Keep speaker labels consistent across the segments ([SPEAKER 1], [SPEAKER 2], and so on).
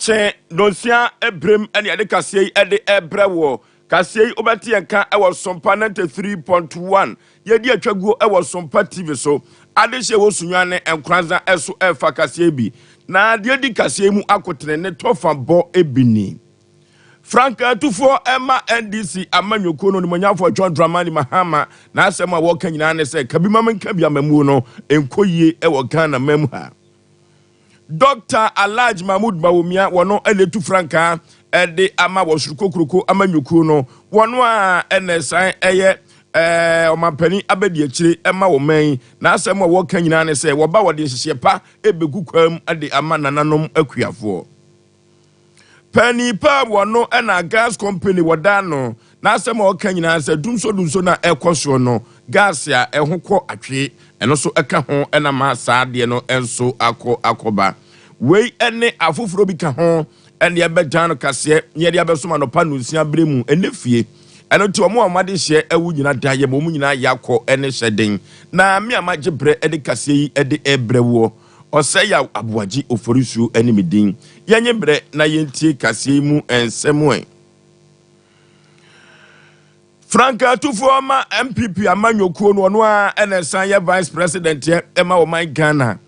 [SPEAKER 1] Ache Nosia Ebrem and Yadekase Ede Ebrewo. Kase Obati and Ka I was Sompa 93.1. Yedi Achwago I was Sompa TV so. Adeshe wo Sunyane and Kranza Eso Efa Kasebi. Na Yedi Kase mu akotre ne tofa bo ebini. Franka tufo Emma NDC amanyoko no manyafo John Dramani Mahama na asema wo kan nyina ne se kabima men kabia mamu no enkoyie e wo Ghana mem ha. Dr. Alaj Mahmoud Bawumia wono eletu Franka ede ama wo surukokroko amanyoko no wono a enesan eye omapani abedi akire ema wo man na asema wo kan nyina ne se wo ba wo de hyehyepa ebegu kwam ade ama nananom akuafo. Penny pa wono na gas company wadano na asema o kan nyina se dumso na ekoso no gas ya ehokọ atwe eno so eka ho na ma saade no enso akoba wei ene afoforo bi ka ho ene ye bejan kase ye de abesoma no pa no nsia bremu ene fie eno ti omo amade hye ewu nyina daye mo mu nyina yakọ ene hyeden na me amaje bre ede kase yi ede ebrewo Osaya abuaji oforisu enimidin yenye bre na yentie kase mu ensemwe Franka Tufuoma MPP amanyoko no no a enesan ye vice president ye ema wo man Ghana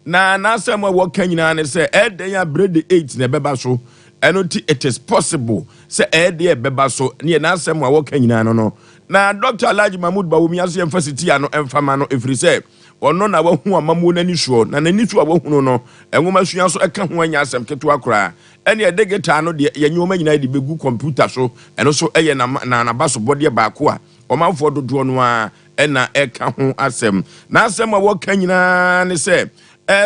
[SPEAKER 1] na asem wo kanyina ne se eden ya brede 8 na beba so enoti it is possible se ede beba so ne na asem wo kanyina no na Dr. Alhaji Mahmoud Bawumia so emfasiti ano emfama no efri se ono na wahu amamu nani suo na nani suo wahu no enwoma sua so eka ho anya asem keto akora ene edegeta no de yanyoma nyina de begu computer so eno so eye na baso bode baako a omanfo dodo no a ena eka ho asem na asem a woka nyina ne se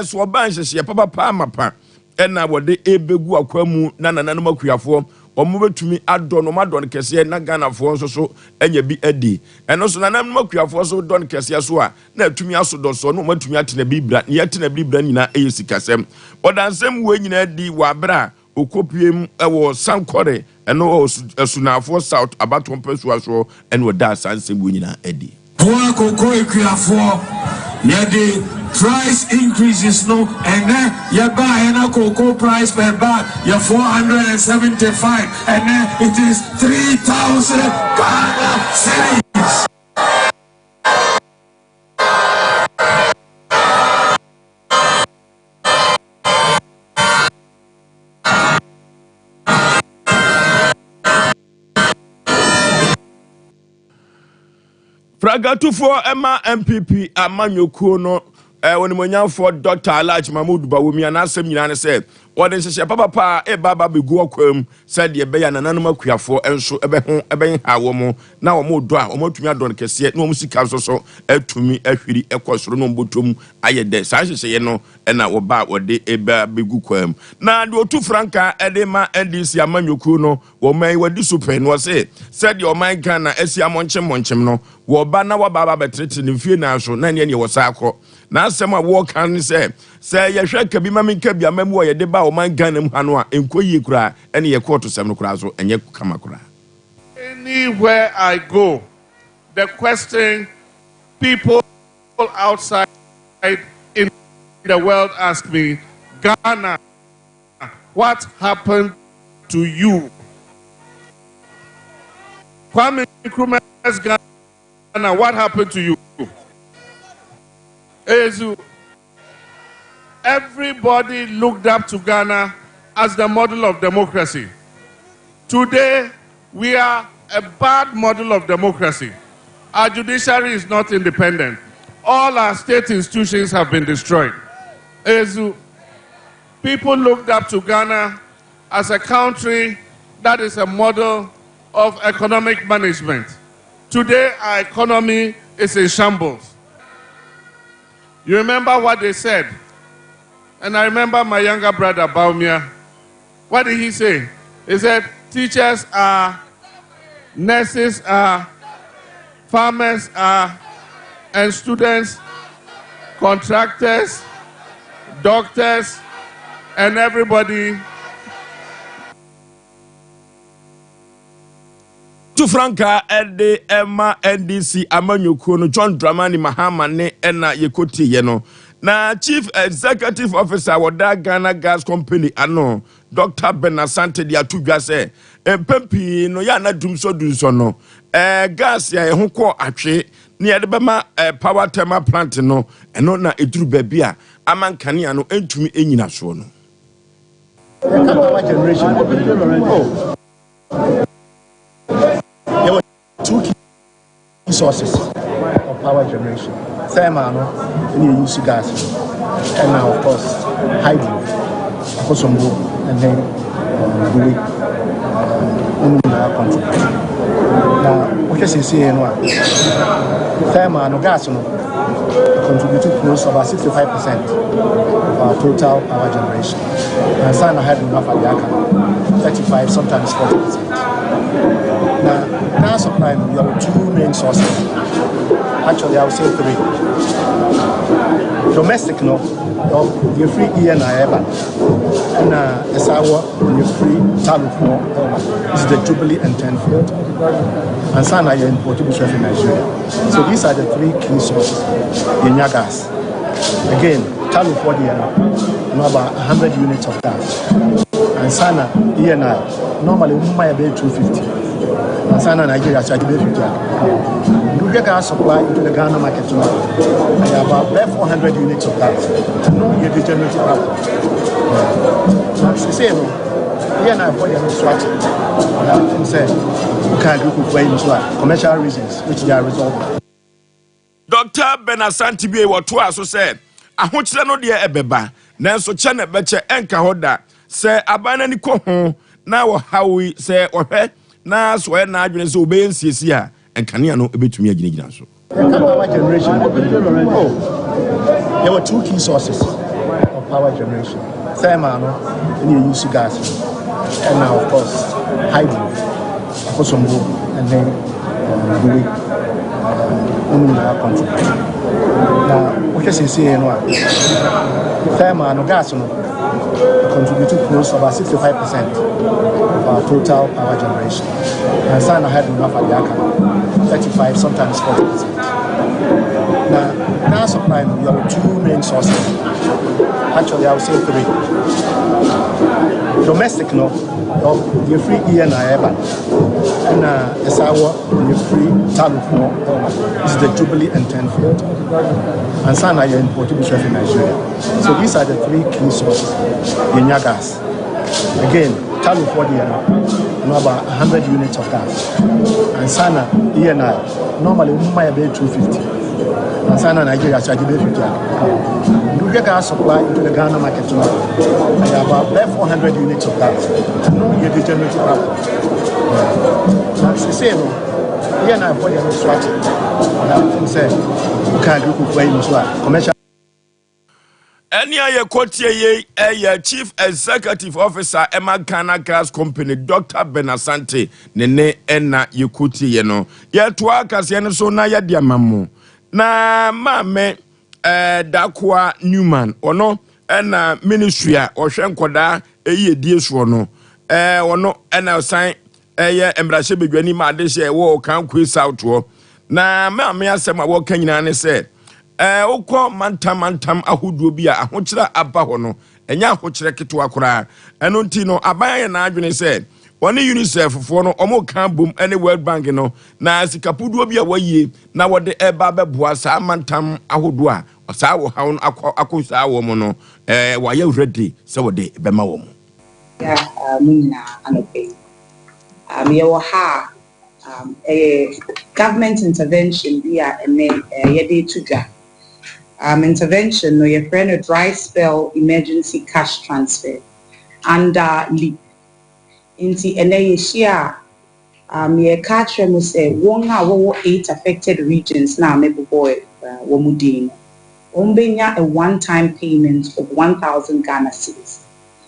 [SPEAKER 1] so ban hyehye papa mapa ena wode ebegu akwamu na nananom akuafo omo betumi adon madon kese na Ghana fo so enya bi adi eno so nananom akuafo so don kese so a na atumi asodo so no matumi atena bibra ne yatena bibra nyina eyesikasem odansem we nyina adi wa bra okopiem ewo sankore eno esunafo south abaton pesua so eno da sansem we nyina adi
[SPEAKER 2] Boa koko ekuafo ne the price increases no and then you buy a cocoa price per bag you're 475 and then it is 3,000 Ghana cedis.
[SPEAKER 1] Fragatu for Emma MPP amanyoko no woni for Dr. Alhaji Mahmoud Bawumia na asem nyina ne se wode hyehye papa baba begu akwam said ye be ya nananom akuafo enso ebe ha wo mo na wo mo do a wo matumi adon kese na wo sika so atumi ahwiri ekosoro no mbotom ayede sa hyehye no na wo ba wode eba begu kwam na de otu Franka edema NDC amanyoko no wo man wadi super no se said your man Ghana esi amonchem no wo ba na wo baba betrete ne fie na so na ne wo sa akọ na asem a wo kan se ye hwe ka bi ma men ka bi amamu ye de ba o man Ghana mu hano a enkoyi kura ene ye court sem no kura so enye kama kura.
[SPEAKER 3] Anywhere I go, the question people outside in the world ask me, Ghana, what happened to you? Kwame Nkrumah's Ghana, what happened to you? Everybody looked up to Ghana as the model of democracy. Today, we are a bad model of democracy. Our judiciary is not independent. All our state institutions have been destroyed. People looked up to Ghana as a country that is a model of economic management. Today, our economy is in shambles. You remember what they said? And I remember my younger brother, Bawumia. What did he say? He said, teachers are, nurses are, farmers are, and students, contractors, doctors, and everybody.
[SPEAKER 1] To Franka ede Emma NDC amanyoko no John Dramani Mahama ne ena yekoti ye no na chief executive officer with that Ghana Gas Company ano Dr. Benasante di atudwa se empempi no ya na dumso no gas ya ho ko atwe ne ya de bema power thermal plant no eno na eduru baabi a amankane ano entumi enyina so no
[SPEAKER 4] power generation. Oh. There were two key sources of power generation. Thermal, and you use gas, and now of course hydro, for some more, and then the way now what you see in one thermal no gas no contributed close to about 65% of our total power generation, and sun hydro enough at the 35, sometimes 40%. Now gas supply we have two main sources. Actually, I would say three. Domestic, no, you're free ENI, and as I work, you're free Talufo, this is the Jubilee and 10 field, and Sana, you're imported in Nigeria. So these are the three key sources in your gas. Again, Talufo, about 100 units of gas, and Sana, ENI, normally we might be 250, and Sana, Nigeria, charge 50. We get gas supply into the Ghana market tonight. And about 400 units of gas. No, you degenerate problem. So, say, here and I for the strategy. And say, we can't do for commercial reasons, which they are resolved.
[SPEAKER 1] Dr. Benasante bi wo to aso say ahokyere no de ebeba nanso che na beche enka hoda say abana ni ko ho na wo hawi say ohwe na so na adwene say obensiesi a enkane no ebetumi agina so.
[SPEAKER 4] Power generation. Oh. There were two key sources of power generation. Thermal, and you use gas, and now of course hydro, for some more, and then the way now what you see in one thermal no gas no contributed close to about 65% of our total power generation, and Sana had enough at 35, sometimes 40%. Now gas supply we have two main sources. Actually, I would say three. Domestic, no, you're free ENI, and as I work, you're free Talufo, this is the Jubilee and 10 field, and Sana, you're imported in Nigeria. So these are the three key sources in your gas. Again, Talufo, about 100 units of gas, and Sana, ENI, normally we might be 250. And Sana, Nigeria, charge 50. We get gas supply into the Ghana market tonight. And about 400 units of gas. No, you degenerate problem. So, say, here and I for the strategy. And say, we can't do for commercial.
[SPEAKER 1] Any aye kotie ye chief executive officer Emma Ghana Gas Company Dr. Benasante nene ena yekuti ye no. Ye to akase ne so na ye dia mamu. Na mame Dakwa Newman ono ena ministry a ohwe nkoda eye die so no ono ena san eye embrahye bedwani ma de hye wo kan kwe south wo na mame asem a wo kan nyina ne se ukọ mantam ahoduo bi a ahokyere aba ho no enya ahokyere ketewa kora eno nti no aban na adwene se woni UNICEF fo no omo kan bom ene World Bank no na sikapuduo bi a waye na wode eba beboa sa mantam ahoduo a osa wo ha no akosa wo mo no waye ready se wode bema wo mo
[SPEAKER 5] ya munna anope ye wo ha government intervention bi a ene ye de tudwa intervention no your friend a dry spell emergency cash transfer under LEAP inti ene yeshia ye catch them say one wo 8 affected regions na meboboy wo mudin ombenya a one-time payment of 1,000 Ghana cedis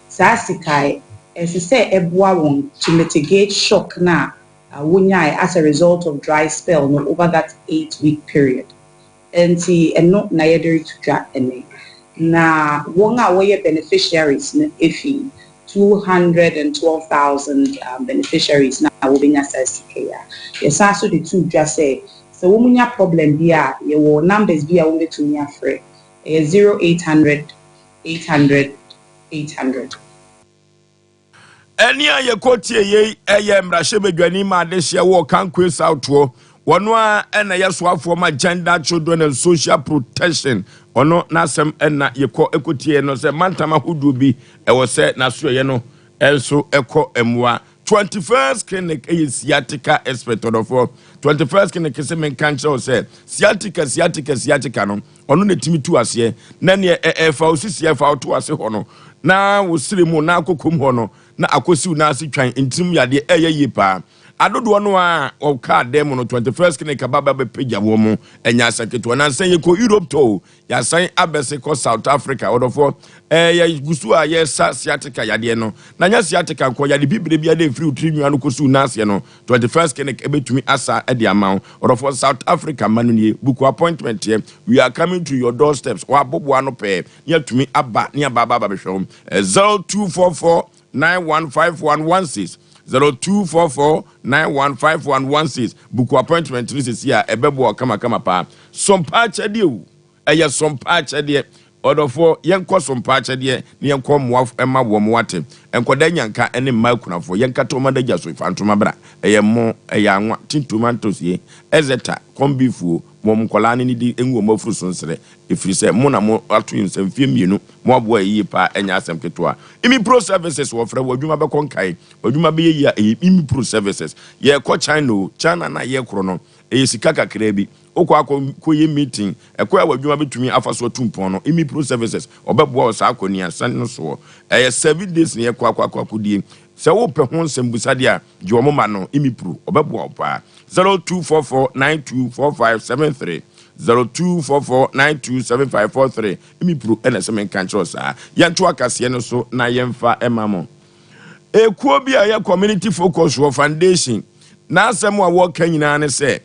[SPEAKER 5] sasikai as say ebua won to mitigate shock na wunyai as a result of dry spell no over that 8-week period enti eno na yederi tudwa ene na wonga woye beneficiaries na efi 212,000 beneficiaries now will be necessary. Yes, also the two just say so womunya problem bia ye wo numbers bia won't to nya free 0800 800 800.
[SPEAKER 1] Any a yekotie ye eye mrahye bedwani ma de hye wo kankwe southwo wono a ena yesoafo ma gender children and social protection ono nasem ena yeko ekotie no se mantama hudu bi ewo se naso ye no enso eko emwa 21st clinic is sciatica expert for 21st clinic se men kanche say sciatica no ono na timi tu ase na ne fa osisi fa to ase ho no na wo siremu na akokom ho no na akosi na ase twan intim yade eye yipa adodo no a o ka dem no 21st clinic baba be pagya wo mu enya saketo na san ye ko Europe to ya san abese ko South Africa odofo ya gusu a ye sa sciatica yade no na nya sciatica ko yade bibire bia de free trinua no kosu na ase no 21st clinic ebetumi asa e de amount odofo South Africa manu nie book appointment here we are coming to your doorsteps wa bobo ano pe ya tumi aba ne baba behwom 0244 915116 0244915116 book appointment this is here ebebo kama pa sompa chede o eye sompa chede odofo yenko sompa chede ne yenko moaf ema wo moate enkoda nyanka ene makunafo yenka to madaja so ifantoma bra eye mo eye anwa tintomantos ye ezeta kombifu mom kolane ni di enwo mafuru sonsere efrise mo na mo atu nsem fie mienu mo abo yi pa enya asem keto a imi pro services wo fra wadwuma be konkai wadwuma be yi a imi pro services ye ko China na ye kro no e sika kakra bi okwa ko ye meeting ekwa wadwuma betumi afaso tumpon no imi pro services obebo o sa akoni asan no so 7 days ne ye kwa die se wo pe ho nsem busade a je wo ma no imi pro obebo o pa 0244924573 0244927543 imi pro ena se men kancho sa yanto akase no so na yemfa emamo ekuo bi a ye community focus wo foundation na asem a wo kan nyina ne se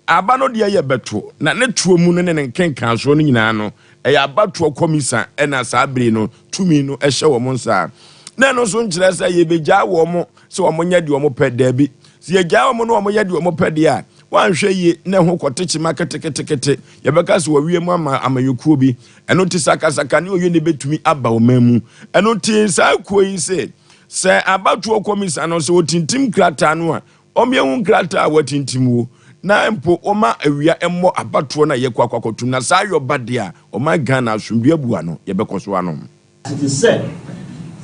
[SPEAKER 1] aba no de ye beto na ne tuo mu ne nkenkan so no nyina no e abato komisa ena sa abire no tumi no ehye wo monsa na no so nkyere se ye begya wo mo se wo nya de wo peda bi se ye gya wo no wo nya de wo peda a wanhwe ye ne ho kotechi maketekete ye beka se wo wie mu amayekuo bi eno ti sakasaka ne oye ne betumi aba wo mamu eno ti sa kuo yi se abato komisa no se otintim krata no a omyehu krata a watintim wo na mpo oma awia emmo abato na ye kwakwakotum na sa yobade a oma Ghana asumdua bua no ye bekoso ano.
[SPEAKER 6] It is said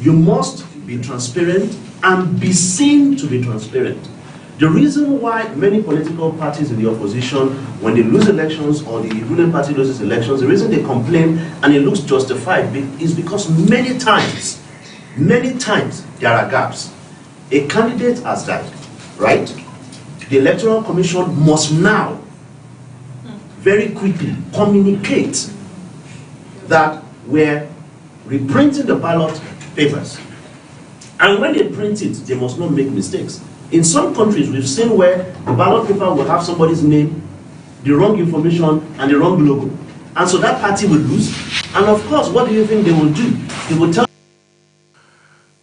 [SPEAKER 6] you must be transparent and be seen to be transparent. The reason why many political parties in the opposition, when they lose elections or the ruling party loses elections, the reason they complain and it looks justified is because many times there are gaps. A candidate has died, right? The Electoral Commission must now very quickly communicate that we're reprinting the ballot papers. And when they print it, they must not make mistakes. In some countries, we've seen where the ballot paper will have somebody's name, the wrong information, and the wrong logo. And so that party will lose. And of course, what do you think they will do? They will tell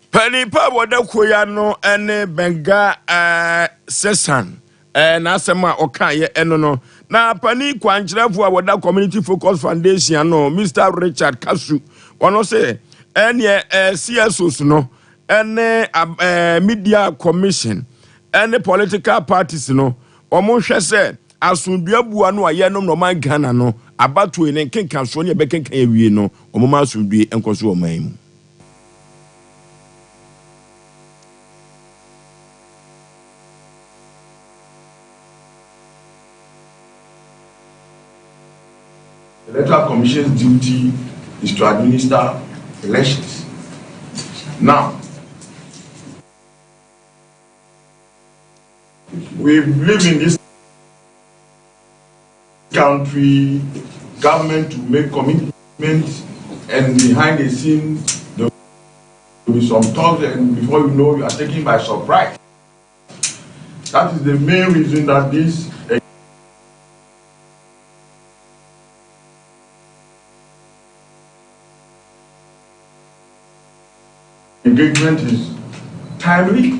[SPEAKER 1] Panipa wada koyano ene benga sesan na sema okaye eno no na pani kwankyerefo a wada community focus foundation no Mr. Richard Kasu ono se ene CSOs no ene media commission ene political parties no omo hwe se asundua bua no aye no man Ghana no abato ne kenkan so ne be kenkan awie no omo ma asundue enkoso oman mu.
[SPEAKER 7] The Electoral Commission's duty is to administer elections. Now, we believe in this country, government to make commitments, and behind the scenes there will be some talks, and before you know, you are taken by surprise. That is the main reason that this engagement is timely.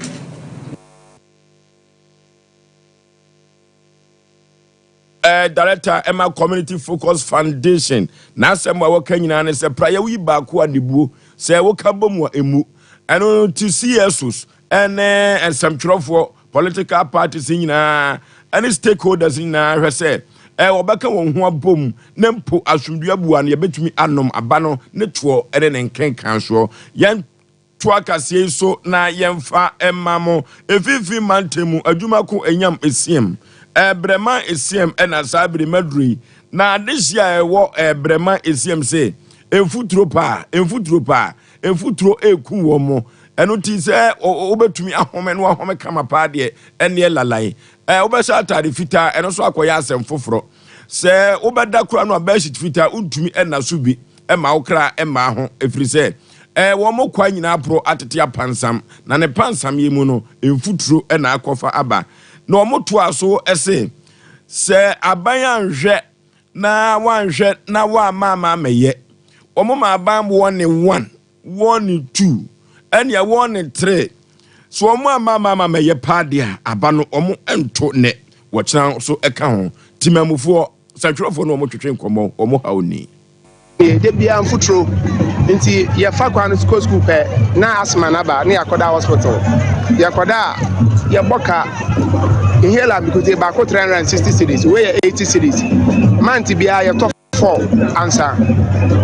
[SPEAKER 1] director Emma Community Focus Foundation na asem wa waka nyina ne se prayer wi ba ko adebuo se wo ka bom wa emu eno to CSOs and some trofo political parties nyina any stakeholders nyina hwe se obaka won ho abom ne mpo asumdua bua ne yebetumi anom aba no ne to ene ne nkenkan so yen tuakasie so na yemfa emamo efifi mantemu adwumako enyam esiem brema esiem ena sabri madri na adehia ewo brema esiem se enfutro eku wo mo eno ti se obetumi ahome no ahome kama pa de ene lalai obesha atade fita eno so akoya asem foforo se obeda kura no abeshit fita untumi ena so bi ema okra ema ho efrise wo mo kwa nyina pro atete apansam na ne pansam yemu no enfuturo ena akofa aba na wo to aso ese se aban hwe na wanhwe na wa mama meye wo mo ma aban won 1 won 2 ene won 3 so wo mo mama meye padia aba no wo mo ento ne wo kyan so eka ho timamufo satwerofo no mo twetwe nkomo wo mo haoni
[SPEAKER 8] de bia mfuturo nti ye fa kwan school pe na asma na ba na yakoda hospital yakoda ye boka inhaler because ba ko 360 series we 80 series manti bia ye top 4 answer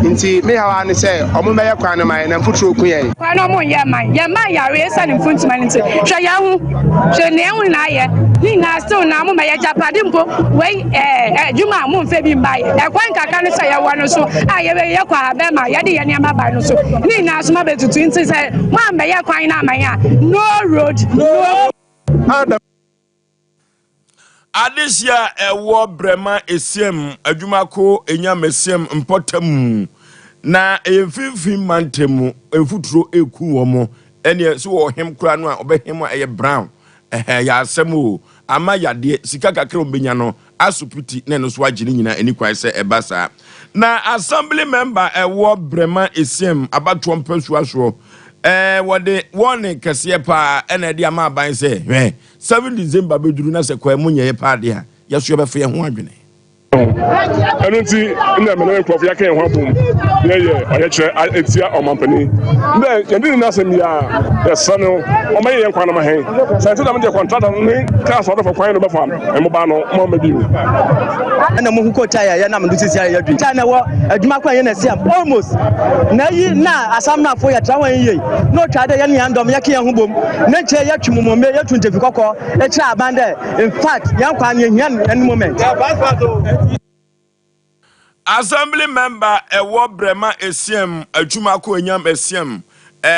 [SPEAKER 8] nti me hawa ne say omo me ye kwan na mai na mfuturo ku ye
[SPEAKER 9] kwan no mo ye man yare esa ne mfuntima nti hwe ya hu hwe ne hu na ye ni na still na mo me ye japade mpo we juma mo mfe bi mbaye kwan kaka ne say ye wo no so aye be ye kwa be ma ye de ye ne ma ba no so ni na so ma betutu nti say mo me ye kwan na man ya no road no
[SPEAKER 1] Adisia ewo brema esiem adwumako enyam esiem mpotam na efifi mantemu efuturo eku wo mo ene so wo hem kura no a obehim a eye brown ya asemo ama yade sika kakra ombenya no asuputi na no so agire nyina eni kwan se ebasa na assembly member ewo brema esiem abato mpasu aso wode warning kase pa ena de ama ban se 7 December beduru na se kwa munye ye pa de a yeso be fe ho adwene
[SPEAKER 10] enu nti na me na kwofo yake ho abom ye oye kire etia omampani nde yendini na asem ya yesano omaye kwan na mahen sante na me de contract ni ka so do for kwan no be fam mo ba no mo ma biu
[SPEAKER 11] na mo huko taya ya na me duti sia ya dwi na wo adwuma kwan ye na sia almost na yi na asam na fo ya trawan ye no twade ya ne andom yake ho bom na che ya twumomome ya tuntefi kokko e kira abande in fact yan kwan ye hian any moment
[SPEAKER 1] Assembly member ewo brema esiem adwumako enyam esiem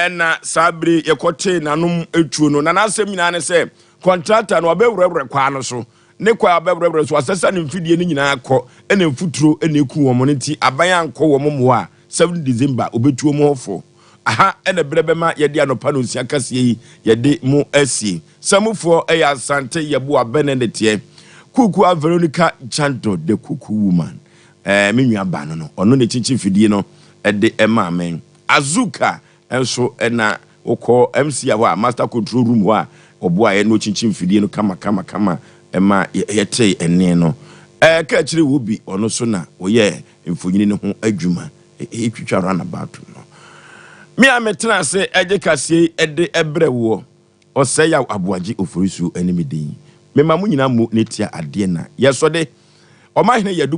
[SPEAKER 1] na sabri yekote nanom etuo no na asem nyina ne se contractor no obewurewure kwa no so ne kwa obewurewure so asesa ne mfidie ne nyina akọ ene mfuturo ene eku wo mo nti aban ankọ wo mo a 7 December obetuo mo hofo aha ene brebema yede anopa no nsia kase yi yede mu asi samufo eya asante yebo abenedete kuku a Veronica Chanto the kuku woman menua ba no ono ne chichi fidie no de ema amen azuka enso na okọ MC a master control room ho a obo a no chichi fidie no kama ema yete ene no ka chire wo bi ono so na oye mfonyini ne ho adwuma etwitwa run about no mi ametena se eje kase de ebrewo ose ya aboaji oforisu enimidin mema mu nyina mu netia ade na yesode o mahene yadu